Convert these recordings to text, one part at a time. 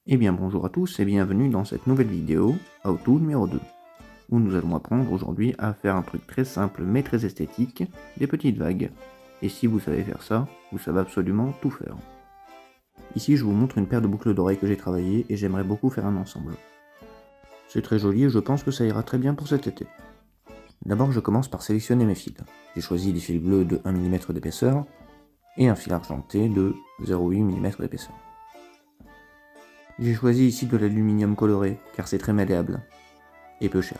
Eh bien bonjour à tous et bienvenue dans cette nouvelle vidéo, How To numéro 2, où nous allons apprendre aujourd'hui à faire un truc très simple mais très esthétique, des petites vagues. Et si vous savez faire ça, vous savez absolument tout faire. Ici je vous montre une paire de boucles d'oreilles que j'ai travaillées et j'aimerais beaucoup faire un ensemble. C'est très joli et je pense que ça ira très bien pour cet été. D'abord je commence par sélectionner mes fils. J'ai choisi des fils bleus de 1 mm d'épaisseur et un fil argenté de 0,8 mm d'épaisseur. J'ai choisi ici de l'aluminium coloré, car c'est très malléable, et peu cher.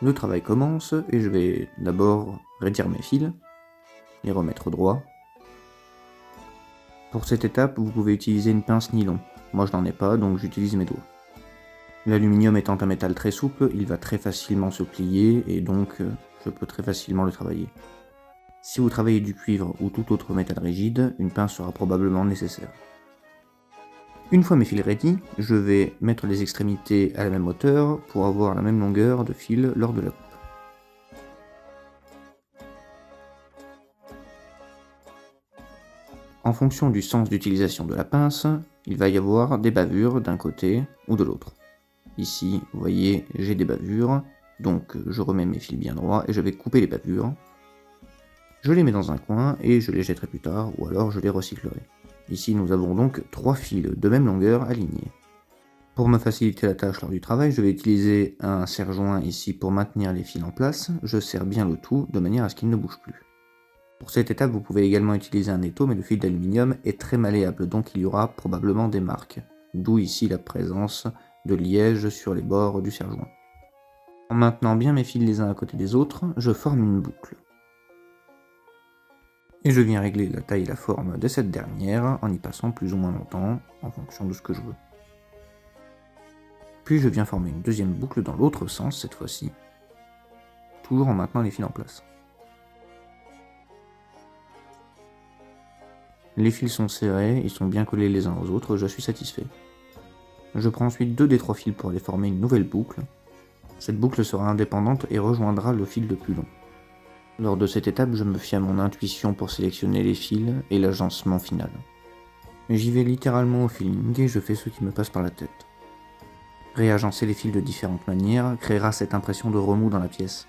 Le travail commence, et je vais d'abord raidir mes fils, les remettre droits. Pour cette étape, vous pouvez utiliser une pince nylon. Moi je n'en ai pas, donc j'utilise mes doigts. L'aluminium étant un métal très souple, il va très facilement se plier, et donc je peux très facilement le travailler. Si vous travaillez du cuivre ou tout autre métal rigide, une pince sera probablement nécessaire. Une fois mes fils raidis, je vais mettre les extrémités à la même hauteur pour avoir la même longueur de fil lors de la coupe. En fonction du sens d'utilisation de la pince, il va y avoir des bavures d'un côté ou de l'autre. Ici, vous voyez, j'ai des bavures, donc je remets mes fils bien droits et je vais couper les bavures. Je les mets dans un coin et je les jetterai plus tard, ou alors je les recyclerai. Ici, nous avons donc 3 fils de même longueur alignés. Pour me faciliter la tâche lors du travail, je vais utiliser un serre-joint ici pour maintenir les fils en place. Je serre bien le tout de manière à ce qu'ils ne bougent plus. Pour cette étape, vous pouvez également utiliser un étau, mais le fil d'aluminium est très malléable, donc il y aura probablement des marques. D'où ici la présence de liège sur les bords du serre-joint. En maintenant bien mes fils les uns à côté des autres, je forme une boucle. Et je viens régler la taille et la forme de cette dernière en y passant plus ou moins longtemps, en fonction de ce que je veux. Puis je viens former une deuxième boucle dans l'autre sens cette fois-ci, toujours en maintenant les fils en place. Les fils sont serrés, ils sont bien collés les uns aux autres, je suis satisfait. Je prends ensuite 2 des 3 fils pour aller former une nouvelle boucle. Cette boucle sera indépendante et rejoindra le fil le plus long. Lors de cette étape, je me fie à mon intuition pour sélectionner les fils et l'agencement final. J'y vais littéralement au feeling et je fais ce qui me passe par la tête. Réagencer les fils de différentes manières créera cette impression de remous dans la pièce.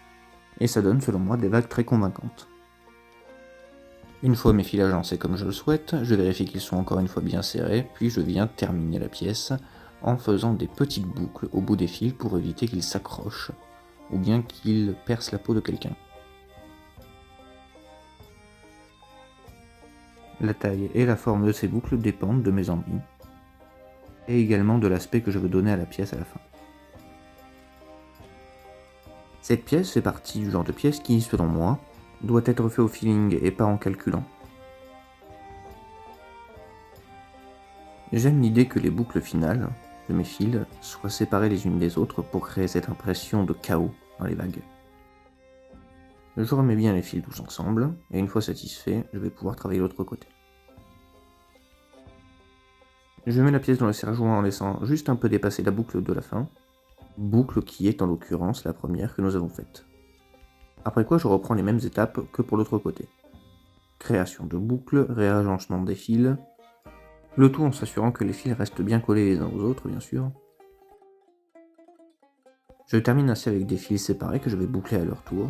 Et ça donne selon moi des vagues très convaincantes. Une fois mes fils agencés comme je le souhaite, je vérifie qu'ils sont encore une fois bien serrés, puis je viens terminer la pièce en faisant des petites boucles au bout des fils pour éviter qu'ils s'accrochent, ou bien qu'ils percent la peau de quelqu'un. La taille et la forme de ces boucles dépendent de mes envies, et également de l'aspect que je veux donner à la pièce à la fin. Cette pièce fait partie du genre de pièce qui, selon moi, doit être fait au feeling et pas en calculant. J'aime l'idée que les boucles finales de mes fils soient séparées les unes des autres pour créer cette impression de chaos dans les vagues. Je remets bien les fils tous ensemble, et une fois satisfait, je vais pouvoir travailler l'autre côté. Je mets la pièce dans le serre-joint en laissant juste un peu dépasser la boucle de la fin, boucle qui est en l'occurrence la première que nous avons faite. Après quoi je reprends les mêmes étapes que pour l'autre côté. Création de boucles, réagencement des fils, le tout en s'assurant que les fils restent bien collés les uns aux autres bien sûr. Je termine ainsi avec des fils séparés que je vais boucler à leur tour.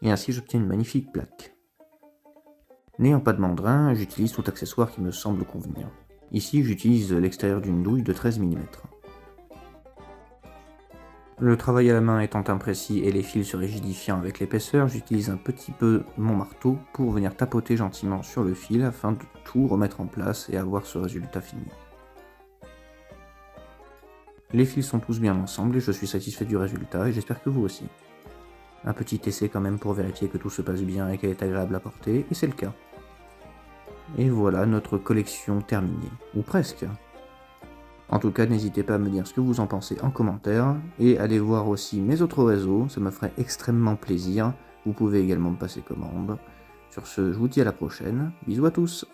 Et ainsi j'obtiens une magnifique plaque. N'ayant pas de mandrin, j'utilise tout accessoire qui me semble convenir. Ici j'utilise l'extérieur d'une douille de 13 mm. Le travail à la main étant imprécis et les fils se rigidifiant avec l'épaisseur, j'utilise un petit peu mon marteau pour venir tapoter gentiment sur le fil afin de tout remettre en place et avoir ce résultat fini. Les fils sont tous bien ensemble et je suis satisfait du résultat et j'espère que vous aussi. Un petit essai quand même pour vérifier que tout se passe bien et qu'elle est agréable à porter, et c'est le cas. Et voilà notre collection terminée, ou presque. En tout cas, n'hésitez pas à me dire ce que vous en pensez en commentaire, et allez voir aussi mes autres réseaux, ça me ferait extrêmement plaisir. Vous pouvez également me passer commande. Sur ce, je vous dis à la prochaine, bisous à tous.